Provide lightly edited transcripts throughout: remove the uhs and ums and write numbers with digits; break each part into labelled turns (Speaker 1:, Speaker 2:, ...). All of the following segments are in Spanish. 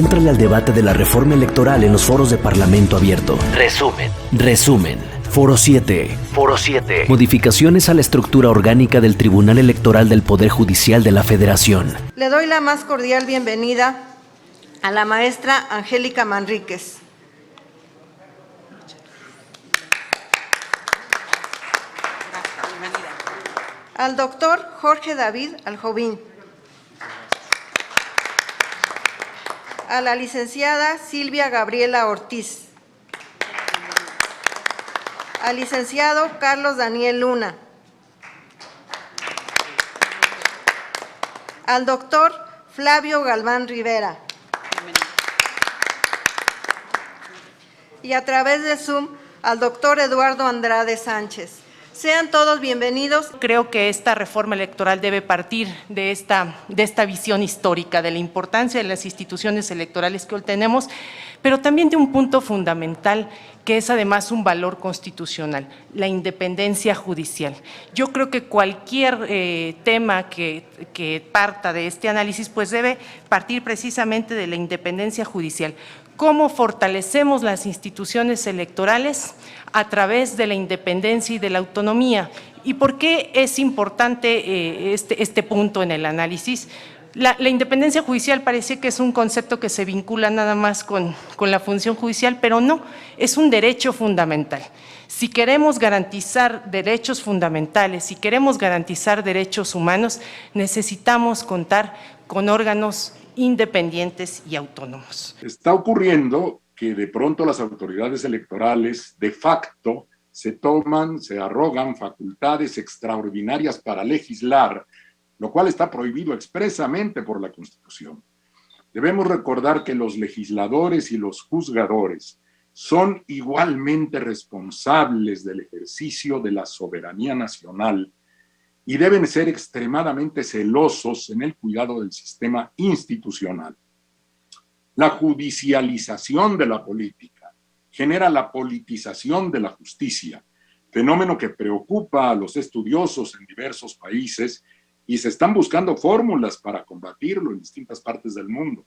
Speaker 1: Éntrale al debate de la reforma electoral en los foros de Parlamento Abierto. Resumen. Foro 7. Modificaciones a la estructura orgánica del Tribunal Electoral del Poder Judicial de la Federación.
Speaker 2: Le doy la más cordial bienvenida a la maestra Angélica Manríquez. Al doctor Jorge David Aljovín. A la licenciada Silvia Gabriela Ortiz. Al licenciado Carlos Daniel Luna. Al doctor Flavio Galván Rivera. Y a través de Zoom al doctor Eduardo Andrade Sánchez. Sean todos bienvenidos.
Speaker 3: Creo que esta reforma electoral debe partir de esta visión histórica, de la importancia de las instituciones electorales que hoy tenemos, pero también de un punto fundamental que es además un valor constitucional, la independencia judicial. Yo creo que cualquier tema que parta de este análisis pues debe partir precisamente de la independencia judicial. ¿Cómo fortalecemos las instituciones electorales? A través de la independencia y de la autonomía. ¿Y por qué es importante este punto en el análisis? La independencia judicial parece que es un concepto que se vincula nada más con la función judicial, pero no, es un derecho fundamental. Si queremos garantizar derechos fundamentales, si queremos garantizar derechos humanos, necesitamos contar con órganos independientes y autónomos.
Speaker 4: Está ocurriendo que de pronto las autoridades electorales de facto se arrogan facultades extraordinarias para legislar, lo cual está prohibido expresamente por la Constitución. Debemos recordar que los legisladores y los juzgadores son igualmente responsables del ejercicio de la soberanía nacional y deben ser extremadamente celosos en el cuidado del sistema institucional. La judicialización de la política genera la politización de la justicia, fenómeno que preocupa a los estudiosos en diversos países y se están buscando fórmulas para combatirlo en distintas partes del mundo.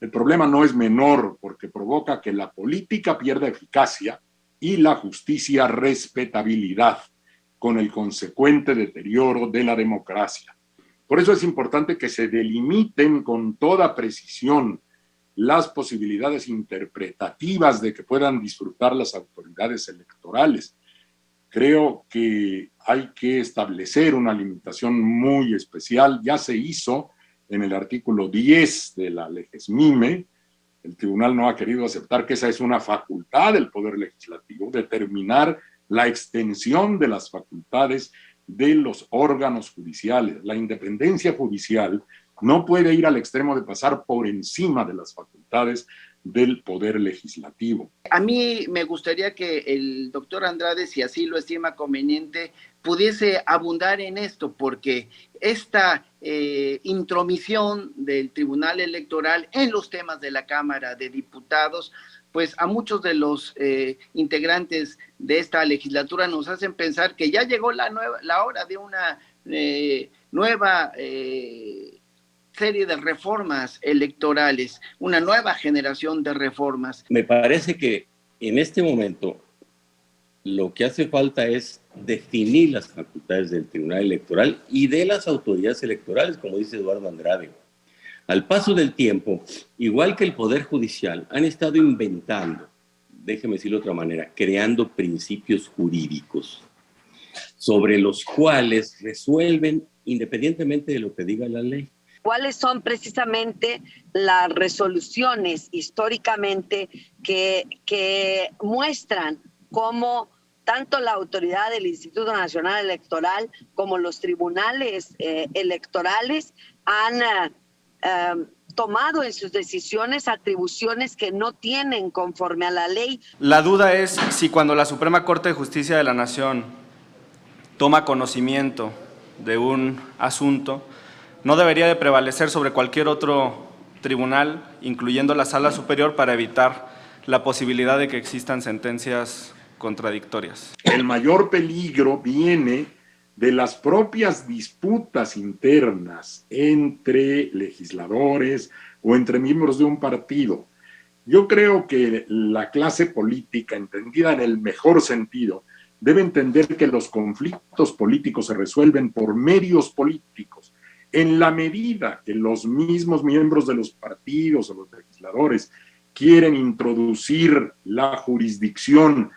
Speaker 4: El problema no es menor porque provoca que la política pierda eficacia y la justicia respetabilidad, con el consecuente deterioro de la democracia. Por eso es importante que se delimiten con toda precisión las posibilidades interpretativas de que puedan disfrutar las autoridades electorales. Creo que hay que establecer una limitación muy especial. Ya se hizo en el artículo 10 de la Legesmime. El tribunal no ha querido aceptar que esa es una facultad del Poder Legislativo, determinar la extensión de las facultades de los órganos judiciales. La independencia judicial no puede ir al extremo de pasar por encima de las facultades del Poder Legislativo.
Speaker 5: A mí me gustaría que el doctor Andrade, si así lo estima conveniente, pudiese abundar en esto, porque esta intromisión del Tribunal Electoral en los temas de la Cámara de Diputados, pues a muchos de los integrantes de esta legislatura nos hacen pensar que ya llegó la hora de una nueva serie de reformas electorales, una nueva generación de reformas.
Speaker 6: Me parece que en este momento lo que hace falta es definir las facultades del Tribunal Electoral y de las autoridades electorales, como dice Eduardo Andrade. Al paso del tiempo, igual que el Poder Judicial, han estado inventando, déjeme decirlo de otra manera, creando principios jurídicos sobre los cuales resuelven independientemente de lo que diga la ley.
Speaker 7: ¿Cuáles son precisamente las resoluciones históricamente que muestran cómo tanto la autoridad del Instituto Nacional Electoral como los tribunales electorales han tomado en sus decisiones atribuciones que no tienen conforme a la ley?
Speaker 8: La duda es si cuando la Suprema Corte de Justicia de la Nación toma conocimiento de un asunto, no debería de prevalecer sobre cualquier otro tribunal, incluyendo la Sala Superior, para evitar la posibilidad de que existan sentencias contradictorias.
Speaker 4: El mayor peligro viene de las propias disputas internas entre legisladores, o entre miembros de un partido. Yo creo que la clase política, entendida en el mejor sentido, debe entender que los conflictos políticos se resuelven por medios políticos. En la medida que los mismos miembros de los partidos o los legisladores quieren introducir la jurisdicción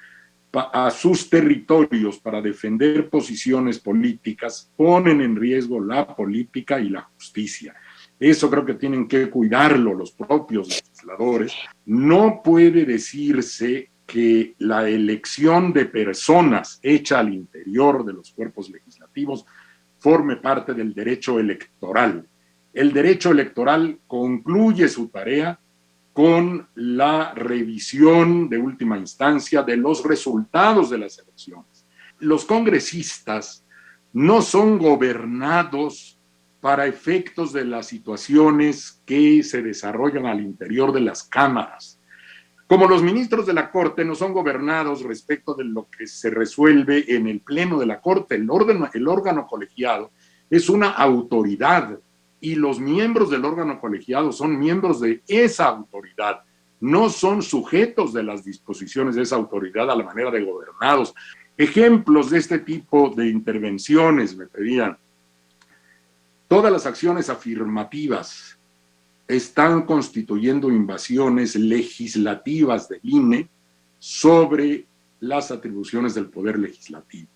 Speaker 4: a sus territorios para defender posiciones políticas, ponen en riesgo la política y la justicia. Eso creo que tienen que cuidarlo los propios legisladores. No puede decirse que la elección de personas hecha al interior de los cuerpos legislativos forme parte del derecho electoral. El derecho electoral concluye su tarea con la revisión de última instancia de los resultados de las elecciones. Los congresistas no son gobernados para efectos de las situaciones que se desarrollan al interior de las cámaras. Como los ministros de la Corte no son gobernados respecto de lo que se resuelve en el Pleno de la Corte, el órgano colegiado es una autoridad y los miembros del órgano colegiado son miembros de esa autoridad, no son sujetos de las disposiciones de esa autoridad a la manera de gobernados. Ejemplos de este tipo de intervenciones me pedían. Todas las acciones afirmativas están constituyendo invasiones legislativas del INE sobre las atribuciones del Poder Legislativo.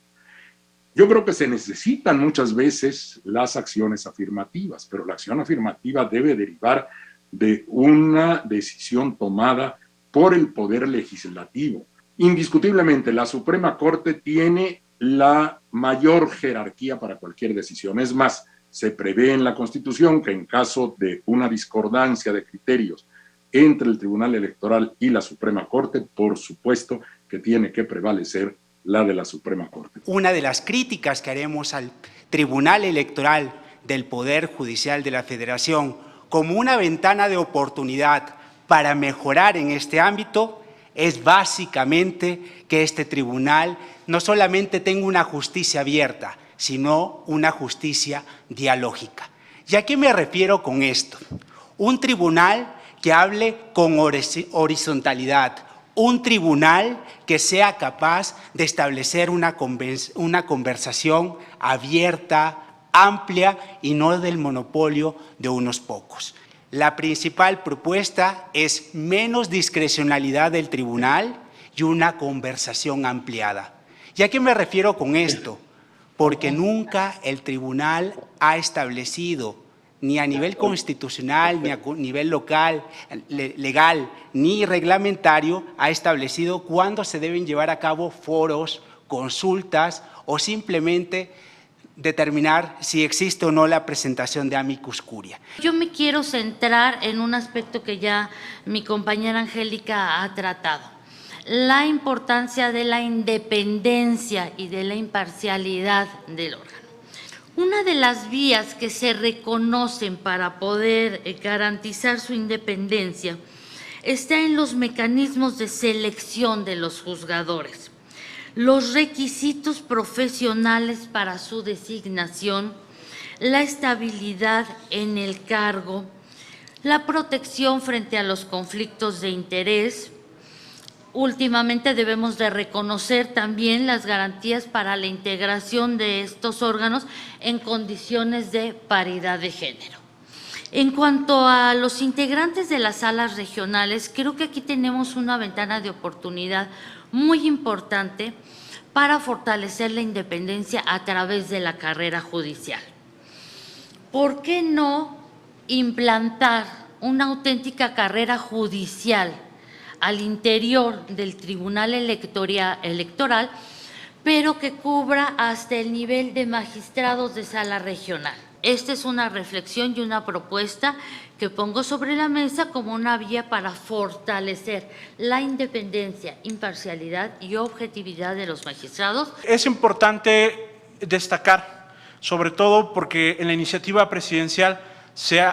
Speaker 4: Yo creo que se necesitan muchas veces las acciones afirmativas, pero la acción afirmativa debe derivar de una decisión tomada por el Poder Legislativo. Indiscutiblemente, la Suprema Corte tiene la mayor jerarquía para cualquier decisión. Es más, se prevé en la Constitución que en caso de una discordancia de criterios entre el Tribunal Electoral y la Suprema Corte, por supuesto que tiene que prevalecer la de la Suprema Corte.
Speaker 9: Una de las críticas que haremos al Tribunal Electoral del Poder Judicial de la Federación como una ventana de oportunidad para mejorar en este ámbito es básicamente que este tribunal no solamente tenga una justicia abierta, sino una justicia dialógica. ¿Y a qué me refiero con esto? Un tribunal que hable con horizontalidad, un tribunal que sea capaz de establecer una conversación abierta, amplia y no del monopolio de unos pocos. La principal propuesta es menos discrecionalidad del tribunal y una conversación ampliada. ¿Y a qué me refiero con esto? Porque nunca el tribunal ha establecido, ni a nivel constitucional, ni a nivel local, legal, ni reglamentario, ha establecido cuándo se deben llevar a cabo foros, consultas o simplemente determinar si existe o no la presentación de amicus curia.
Speaker 10: Yo me quiero centrar en un aspecto que ya mi compañera Angélica ha tratado, la importancia de la independencia y de la imparcialidad del órgano. Una de las vías que se reconocen para poder garantizar su independencia está en los mecanismos de selección de los juzgadores, los requisitos profesionales para su designación, la estabilidad en el cargo, la protección frente a los conflictos de interés. Últimamente debemos de reconocer también las garantías para la integración de estos órganos en condiciones de paridad de género. En cuanto a los integrantes de las salas regionales, creo que aquí tenemos una ventana de oportunidad muy importante para fortalecer la independencia a través de la carrera judicial. ¿Por qué no implantar una auténtica carrera judicial al interior del Tribunal Electoral, pero que cubra hasta el nivel de magistrados de sala regional? Esta es una reflexión y una propuesta que pongo sobre la mesa como una vía para fortalecer la independencia, imparcialidad y objetividad de los magistrados.
Speaker 11: Es importante destacar, sobre todo porque en la iniciativa presidencial se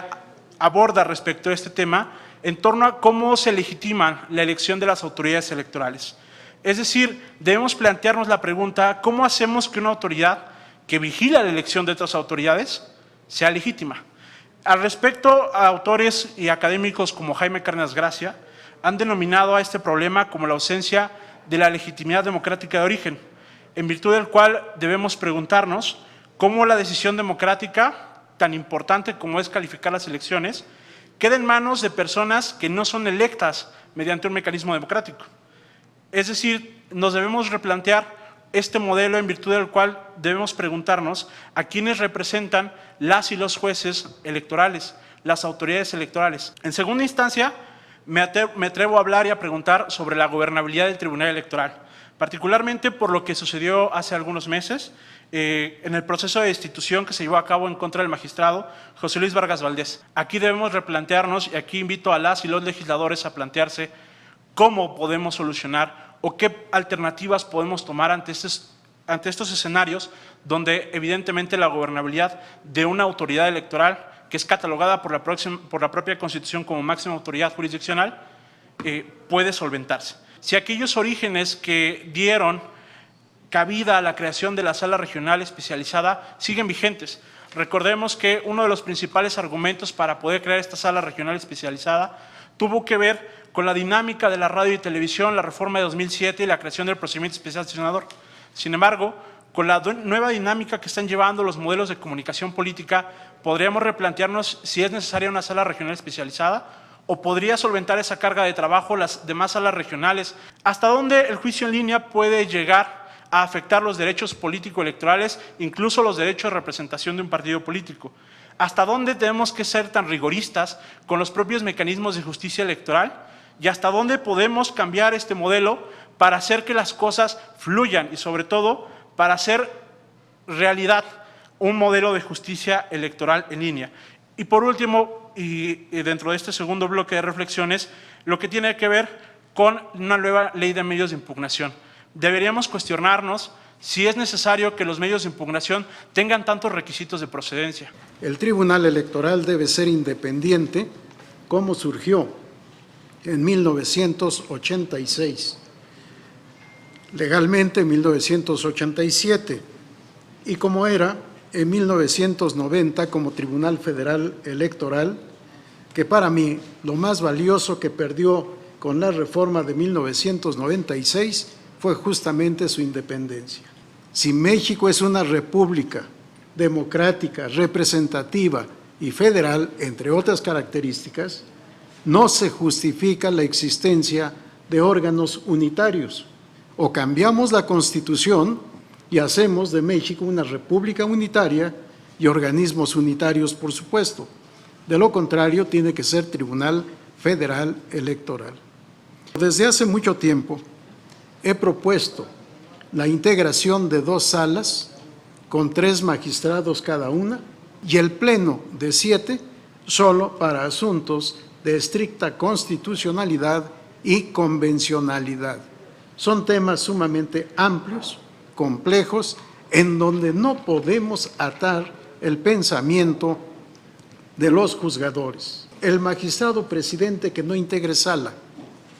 Speaker 11: aborda respecto a este tema, en torno a cómo se legitima la elección de las autoridades electorales. Es decir, debemos plantearnos la pregunta, ¿cómo hacemos que una autoridad que vigila la elección de otras autoridades sea legítima? Al respecto, autores y académicos como Jaime Cárdenas Gracia han denominado a este problema como la ausencia de la legitimidad democrática de origen, en virtud del cual debemos preguntarnos cómo la decisión democrática, tan importante como es calificar las elecciones, queda en manos de personas que no son electas mediante un mecanismo democrático. Es decir, nos debemos replantear este modelo en virtud del cual debemos preguntarnos a quiénes representan las y los jueces electorales, las autoridades electorales. En segunda instancia, me atrevo a hablar y a preguntar sobre la gobernabilidad del Tribunal Electoral, particularmente por lo que sucedió hace algunos meses en el proceso de destitución que se llevó a cabo en contra del magistrado José Luis Vargas Valdés. Aquí debemos replantearnos, y aquí invito a las y los legisladores a plantearse cómo podemos solucionar o qué alternativas podemos tomar ante estos escenarios donde evidentemente la gobernabilidad de una autoridad electoral que es catalogada por la propia Constitución como máxima autoridad jurisdiccional puede solventarse. Si aquellos orígenes que dieron cabida a la creación de la Sala Regional Especializada siguen vigentes. Recordemos que uno de los principales argumentos para poder crear esta Sala Regional Especializada tuvo que ver con la dinámica de la radio y televisión, la reforma de 2007 y la creación del procedimiento especial sancionador. Sin embargo, con la nueva dinámica que están llevando los modelos de comunicación política, podríamos replantearnos si es necesaria una sala regional especializada o podría solventar esa carga de trabajo las demás salas regionales. ¿Hasta dónde el juicio en línea puede llegar a afectar los derechos político-electorales, incluso los derechos de representación de un partido político? ¿Hasta dónde tenemos que ser tan rigoristas con los propios mecanismos de justicia electoral? ¿Y hasta dónde podemos cambiar este modelo para hacer que las cosas fluyan y sobre todo para hacer realidad un modelo de justicia electoral en línea? Y por último, y dentro de este segundo bloque de reflexiones, lo que tiene que ver con una nueva ley de medios de impugnación. Deberíamos cuestionarnos si es necesario que los medios de impugnación tengan tantos requisitos de procedencia.
Speaker 12: El Tribunal Electoral debe ser independiente, como surgió en 1986, legalmente en 1987, y como era en 1990 como Tribunal Federal Electoral, que para mí lo más valioso que perdió con la reforma de 1996 fue justamente su independencia. Si México es una república democrática, representativa y federal, entre otras características, no se justifica la existencia de órganos unitarios. O cambiamos la Constitución y hacemos de México una república unitaria y organismos unitarios, por supuesto. De lo contrario, tiene que ser Tribunal Federal Electoral. Desde hace mucho tiempo he propuesto la integración de 2 salas con 3 magistrados cada una y el pleno de 7 solo para asuntos de estricta constitucionalidad y convencionalidad. Son temas sumamente amplios, complejos, en donde no podemos atar el pensamiento de los juzgadores. El magistrado presidente que no integre sala,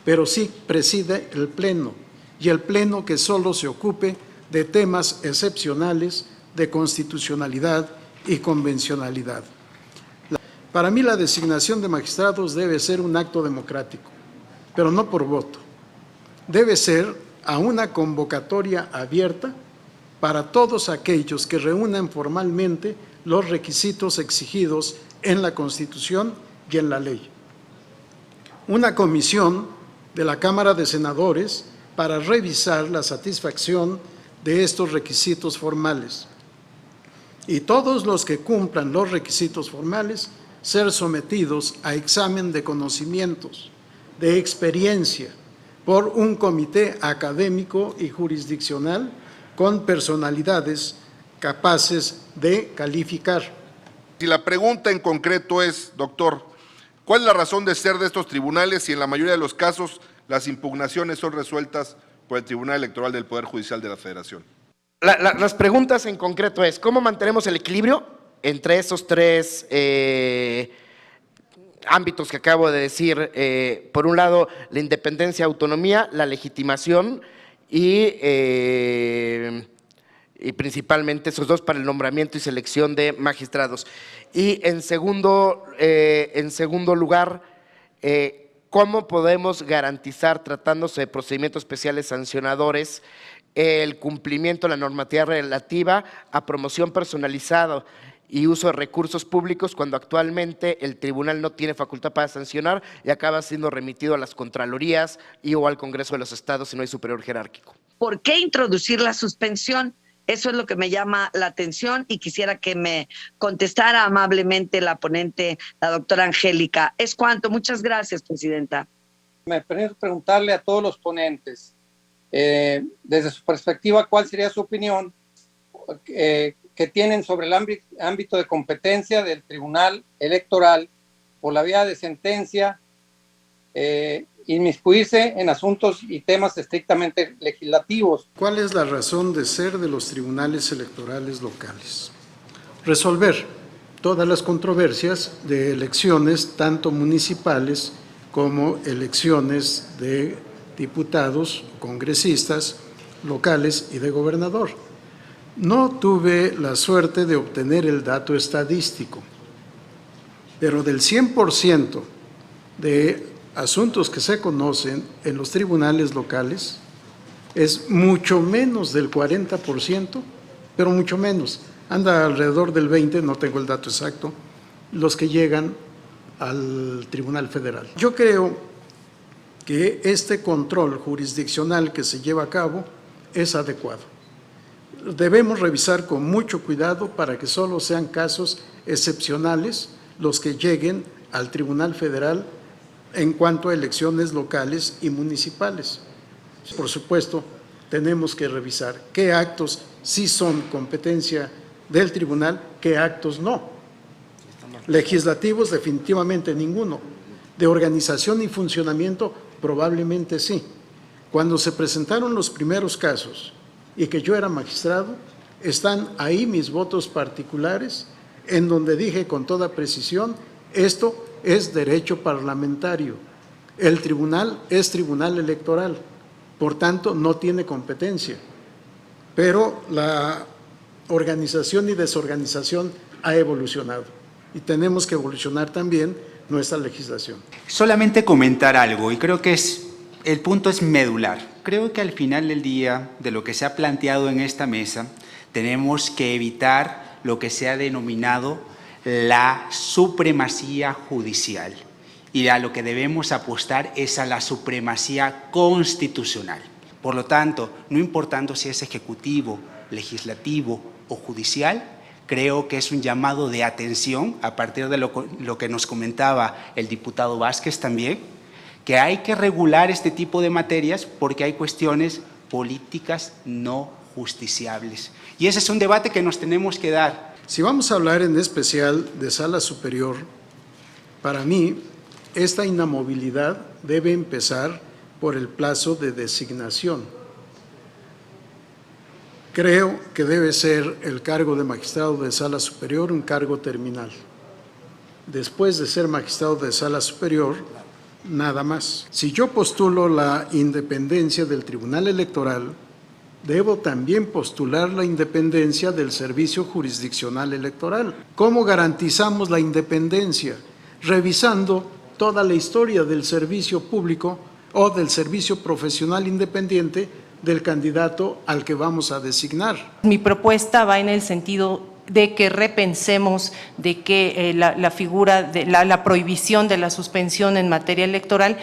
Speaker 12: pero sí preside el pleno, y el pleno que solo se ocupe de temas excepcionales de constitucionalidad y convencionalidad. Para mí la designación de magistrados debe ser un acto democrático, pero no por voto. Debe ser a una convocatoria abierta para todos aquellos que reúnan formalmente los requisitos exigidos en la Constitución y en la ley. Una comisión de la Cámara de Senadores para revisar la satisfacción de estos requisitos formales. Y todos los que cumplan los requisitos formales ser sometidos a examen de conocimientos, de experiencia, por un comité académico y jurisdiccional con personalidades capaces de calificar.
Speaker 13: Si la pregunta en concreto es, doctor, ¿cuál es la razón de ser de estos tribunales si en la mayoría de los casos las impugnaciones son resueltas por el Tribunal Electoral del Poder Judicial de la Federación?
Speaker 14: Las preguntas en concreto es, ¿cómo mantenemos el equilibrio entre esos 3 ámbitos que acabo de decir? Por un lado, la independencia, autonomía, la legitimación y y principalmente esos dos para el nombramiento y selección de magistrados. Y en segundo lugar, ¿cómo podemos garantizar, tratándose de procedimientos especiales sancionadores, el cumplimiento de la normativa relativa a promoción personalizada y uso de recursos públicos cuando actualmente el tribunal no tiene facultad para sancionar y acaba siendo remitido a las Contralorías o al Congreso de los Estados si no hay superior jerárquico?
Speaker 7: ¿Por qué introducir la suspensión? Eso es lo que me llama la atención y quisiera que me contestara amablemente la ponente, la doctora Angélica. Es cuanto. Muchas gracias, presidenta.
Speaker 15: Me permito preguntarle a todos los ponentes, desde su perspectiva, ¿cuál sería su opinión que tienen sobre el ámbito de competencia del Tribunal Electoral por la vía de sentencia, inmiscuirse en asuntos y temas estrictamente legislativos?
Speaker 12: ¿Cuál es la razón de ser de los tribunales electorales locales? Resolver todas las controversias de elecciones, tanto municipales como elecciones de diputados, congresistas, locales y de gobernador. No tuve la suerte de obtener el dato estadístico, pero del 100% de asuntos que se conocen en los tribunales locales, es mucho menos del 40%, pero mucho menos. Anda alrededor del 20%, no tengo el dato exacto, los que llegan al Tribunal Federal. Yo creo que este control jurisdiccional que se lleva a cabo es adecuado. Debemos revisar con mucho cuidado para que solo sean casos excepcionales los que lleguen al Tribunal Federal en cuanto a elecciones locales y municipales. Por supuesto, tenemos que revisar qué actos sí son competencia del tribunal, qué actos no. Legislativos, definitivamente ninguno. De organización y funcionamiento, probablemente sí. Cuando se presentaron los primeros casos y que yo era magistrado, están ahí mis votos particulares, en donde dije con toda precisión, esto es derecho parlamentario. El tribunal es tribunal electoral, por tanto no tiene competencia. Pero la organización y desorganización ha evolucionado y tenemos que evolucionar también nuestra legislación.
Speaker 9: Solamente comentar algo, y creo que el punto es medular. Creo que al final del día, de lo que se ha planteado en esta mesa, tenemos que evitar lo que se ha denominado la supremacía judicial. Y a lo que debemos apostar es a la supremacía constitucional. Por lo tanto, no importando si es ejecutivo, legislativo o judicial, creo que es un llamado de atención, a partir de lo que nos comentaba el diputado Vázquez también, que hay que regular este tipo de materias porque hay cuestiones políticas no justiciables. Y ese es un debate que nos tenemos que dar.
Speaker 12: Si vamos a hablar en especial de sala superior, para mí esta inamovilidad debe empezar por el plazo de designación. Creo que debe ser el cargo de magistrado de sala superior un cargo terminal. Después de ser magistrado de sala superior, nada más. Si yo postulo la independencia del Tribunal Electoral, debo también postular la independencia del Servicio Jurisdiccional Electoral. ¿Cómo garantizamos la independencia? Revisando toda la historia del servicio público o del servicio profesional independiente del candidato al que vamos a designar.
Speaker 3: Mi propuesta va en el sentido de que repensemos de que la figura de la prohibición de la suspensión en materia electoral,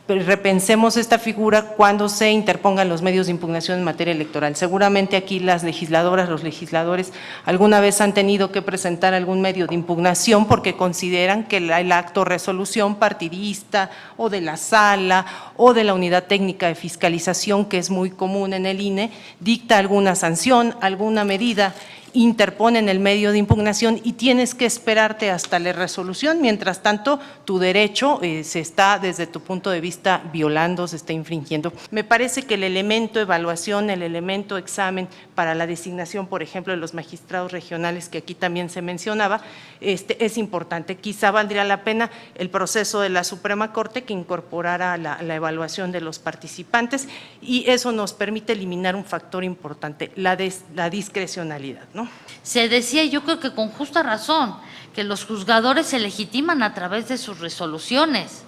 Speaker 3: repensemos esta figura cuando se interpongan los medios de impugnación en materia electoral. Seguramente aquí las legisladoras, los legisladores alguna vez han tenido que presentar algún medio de impugnación porque consideran que el acto resolución partidista o de la sala o de la unidad técnica de fiscalización, que es muy común en el INE, dicta alguna sanción, alguna medida, interponen el medio de impugnación y tienes que esperarte hasta la resolución. Mientras tanto, tu derecho se está, desde tu punto de vista, violando, se está infringiendo. Me parece que el elemento evaluación, el elemento examen para la designación, por ejemplo, de los magistrados regionales, que aquí también se mencionaba, es importante. Quizá valdría la pena el proceso de la Suprema Corte que incorporara la evaluación de los participantes, y eso nos permite eliminar un factor importante, la discrecionalidad, ¿no?
Speaker 10: Se decía, yo creo que con justa razón, que los juzgadores se legitiman a través de sus resoluciones.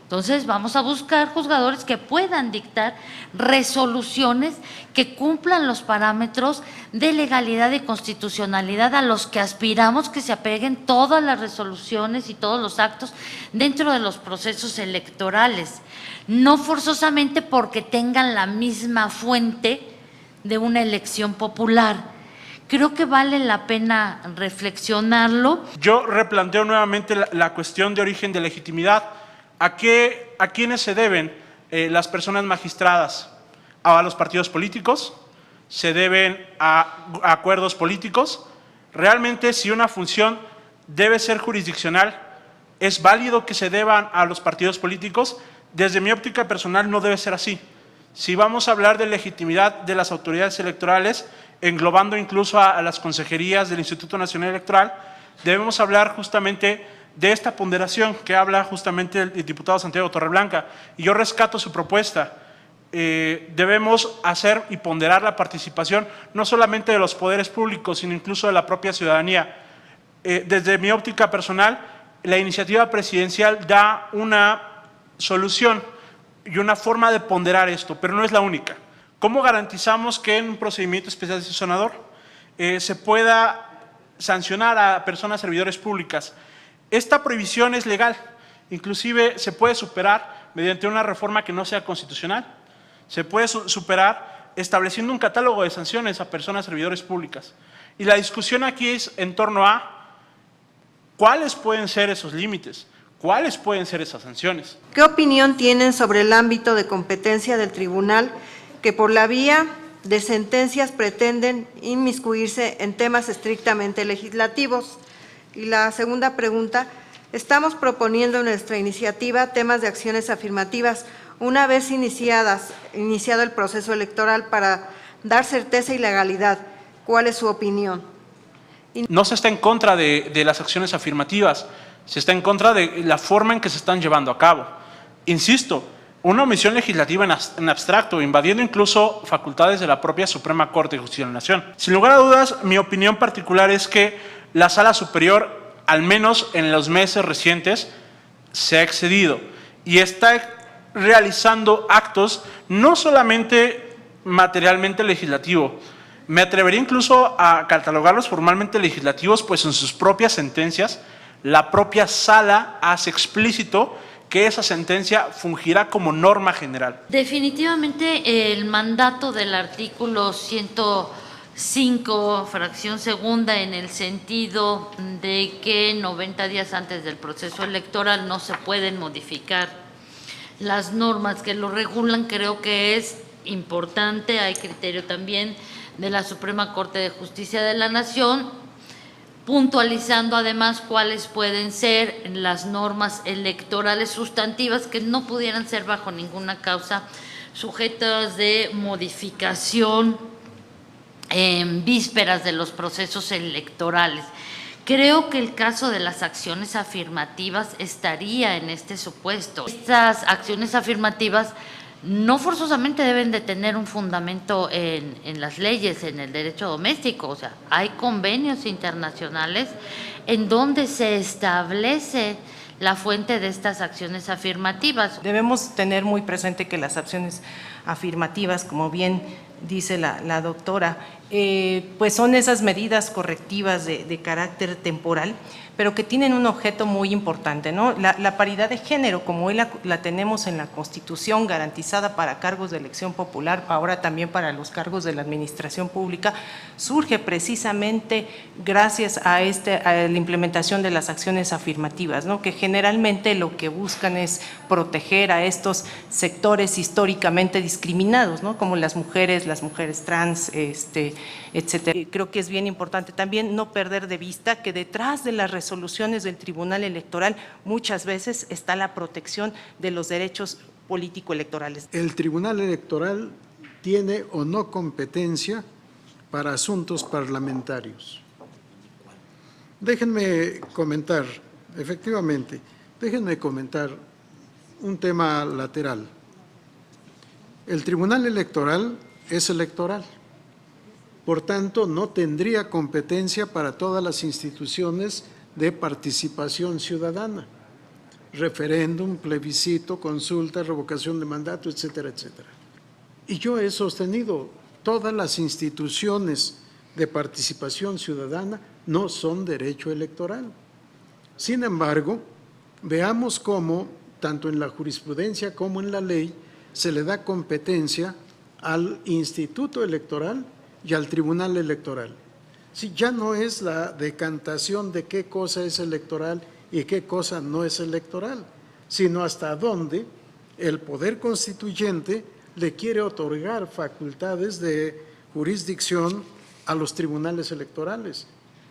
Speaker 10: Entonces vamos a buscar juzgadores que puedan dictar resoluciones que cumplan los parámetros de legalidad y constitucionalidad a los que aspiramos que se apeguen todas las resoluciones y todos los actos dentro de los procesos electorales, no forzosamente porque tengan la misma fuente de una elección popular. Creo que vale la pena reflexionarlo.
Speaker 11: Yo replanteo nuevamente la cuestión de origen de legitimidad. ¿A quiénes se deben las personas magistradas? ¿A los partidos políticos? ¿Se deben a acuerdos políticos? Realmente, si una función debe ser jurisdiccional, ¿es válido que se deban a los partidos políticos? Desde mi óptica personal no debe ser así. Si vamos a hablar de legitimidad de las autoridades electorales, englobando incluso a las consejerías del Instituto Nacional Electoral, debemos hablar justamente de esta ponderación que habla justamente el diputado Santiago Torreblanca, y yo rescato su propuesta. Debemos hacer y ponderar la participación no solamente de los poderes públicos, sino incluso de la propia ciudadanía. Desde mi óptica personal, la iniciativa presidencial da una solución y una forma de ponderar esto, pero no es la única. ¿Cómo garantizamos que en un procedimiento especial de sancionador se pueda sancionar a personas servidores públicas? Esta prohibición es legal, inclusive se puede superar mediante una reforma que no sea constitucional. Se puede superar estableciendo un catálogo de sanciones a personas servidores públicas. Y la discusión aquí es en torno a cuáles pueden ser esos límites, cuáles pueden ser esas sanciones.
Speaker 2: ¿Qué opinión tienen sobre el ámbito de competencia del tribunal que por la vía de sentencias pretenden inmiscuirse en temas estrictamente legislativos? Y la segunda pregunta, estamos proponiendo en nuestra iniciativa temas de acciones afirmativas una vez iniciado el proceso electoral para dar certeza y legalidad. ¿Cuál es su opinión?
Speaker 11: No se está en contra de las acciones afirmativas, se está en contra de la forma en que se están llevando a cabo. Insisto, una omisión legislativa en abstracto, invadiendo incluso facultades de la propia Suprema Corte de Justicia de la Nación. Sin lugar a dudas, mi opinión particular es que la Sala Superior, al menos en los meses recientes, se ha excedido y está realizando actos no solamente materialmente legislativos, me atrevería incluso a catalogarlos formalmente legislativos, pues en sus propias sentencias, la propia Sala hace explícito que esa sentencia fungirá como norma general.
Speaker 10: Definitivamente el mandato del artículo 105, fracción segunda, en el sentido de que 90 días antes del proceso electoral no se pueden modificar las normas que lo regulan, creo que es importante. Hay criterio también de la Suprema Corte de Justicia de la Nación, puntualizando además cuáles pueden ser las normas electorales sustantivas que no pudieran ser bajo ninguna causa sujetas de modificación en vísperas de los procesos electorales. Creo que el caso de las acciones afirmativas estaría en este supuesto. Estas acciones afirmativas no forzosamente deben de tener un fundamento en las leyes, en el derecho doméstico. O sea, hay convenios internacionales en donde se establece la fuente de estas acciones afirmativas.
Speaker 3: Debemos tener muy presente que las acciones afirmativas, como bien dice la doctora, pues son esas medidas correctivas de carácter temporal, pero que tienen un objeto muy importante, ¿no? La paridad de género, como hoy la tenemos en la Constitución, garantizada para cargos de elección popular, ahora también para los cargos de la administración pública, surge precisamente gracias a la implementación de las acciones afirmativas, ¿no? Que generalmente lo que buscan es proteger a estos sectores históricamente discriminados, ¿no? Como las mujeres, las mujeres trans, etcétera. Creo que es bien importante también no perder de vista que detrás de las resoluciones del Tribunal Electoral muchas veces está la protección de los derechos político-electorales.
Speaker 12: El Tribunal Electoral tiene o no competencia para asuntos parlamentarios. Déjenme comentar, efectivamente, déjenme comentar un tema lateral. El Tribunal Electoral es electoral, por tanto, no tendría competencia para todas las instituciones de participación ciudadana, referéndum, plebiscito, consulta, revocación de mandato, etcétera, etcétera. Y yo he sostenido, todas las instituciones de participación ciudadana no son derecho electoral. Sin embargo, veamos cómo, tanto en la jurisprudencia como en la ley, se le da competencia al Instituto Electoral y al Tribunal Electoral. Sí, ya no es la decantación de qué cosa es electoral y qué cosa no es electoral, sino hasta dónde el Poder Constituyente le quiere otorgar facultades de jurisdicción a los tribunales electorales,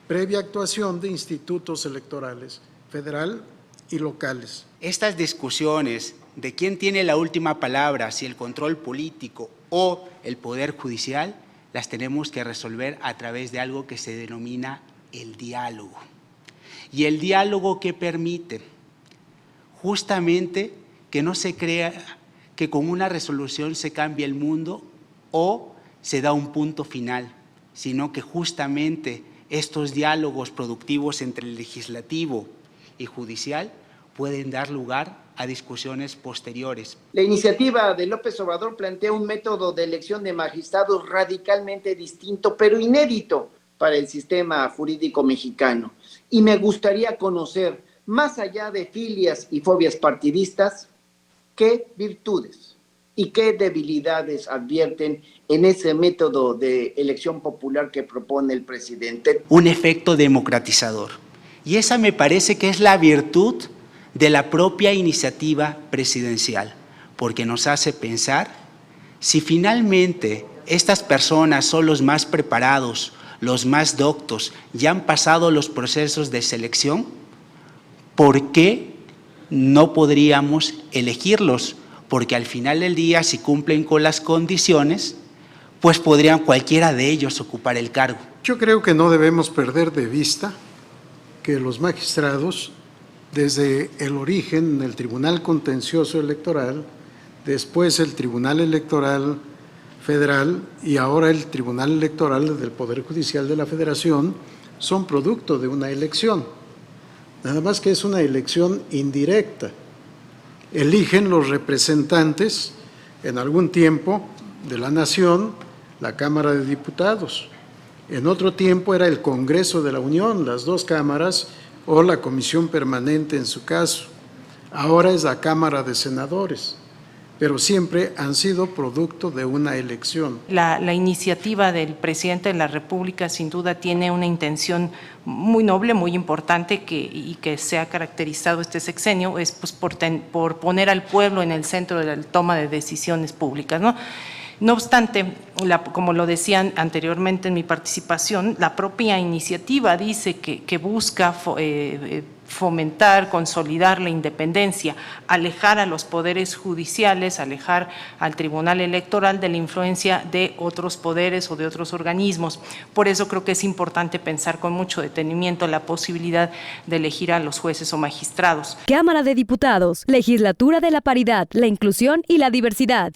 Speaker 12: previa actuación de institutos electorales, federal y locales.
Speaker 9: Estas discusiones de quién tiene la última palabra, si el control político o el Poder Judicial, las tenemos que resolver a través de algo que se denomina el diálogo. Y el diálogo que permite justamente que no se crea que con una resolución se cambie el mundo o se da un punto final, sino que justamente estos diálogos productivos entre el legislativo y judicial pueden dar lugar a discusiones posteriores.
Speaker 5: La iniciativa de López Obrador plantea un método de elección de magistrados radicalmente distinto, pero inédito para el sistema jurídico mexicano. Y me gustaría conocer, más allá de filias y fobias partidistas, qué virtudes y qué debilidades advierten en ese método de elección popular que propone el presidente.
Speaker 9: Un efecto democratizador. Y esa me parece que es la virtud de la propia iniciativa presidencial, porque nos hace pensar si finalmente estas personas son los más preparados, los más doctos, ya han pasado los procesos de selección, ¿por qué no podríamos elegirlos? Porque al final del día, si cumplen con las condiciones, pues podrían cualquiera de ellos ocupar el cargo.
Speaker 12: Yo creo que no debemos perder de vista que los magistrados, desde el origen, el Tribunal Contencioso Electoral, después el Tribunal Electoral Federal y ahora el Tribunal Electoral del Poder Judicial de la Federación, son producto de una elección. Nada más que es una elección indirecta. Eligen los representantes en algún tiempo de la Nación, la Cámara de Diputados. En otro tiempo era el Congreso de la Unión, las dos cámaras, o la Comisión Permanente en su caso. Ahora es la Cámara de Senadores, pero siempre han sido producto de una elección.
Speaker 3: La iniciativa del presidente de la República sin duda tiene una intención muy noble, muy importante y que se ha caracterizado este sexenio, es pues, por poner al pueblo en el centro de la toma de decisiones públicas, ¿no? No obstante, como lo decían anteriormente en mi participación, la propia iniciativa dice que busca fomentar, consolidar la independencia, alejar a los poderes judiciales, alejar al Tribunal Electoral de la influencia de otros poderes o de otros organismos. Por eso creo que es importante pensar con mucho detenimiento la posibilidad de elegir a los jueces o magistrados.
Speaker 16: Cámara de Diputados, Legislatura de la Paridad, la Inclusión y la Diversidad.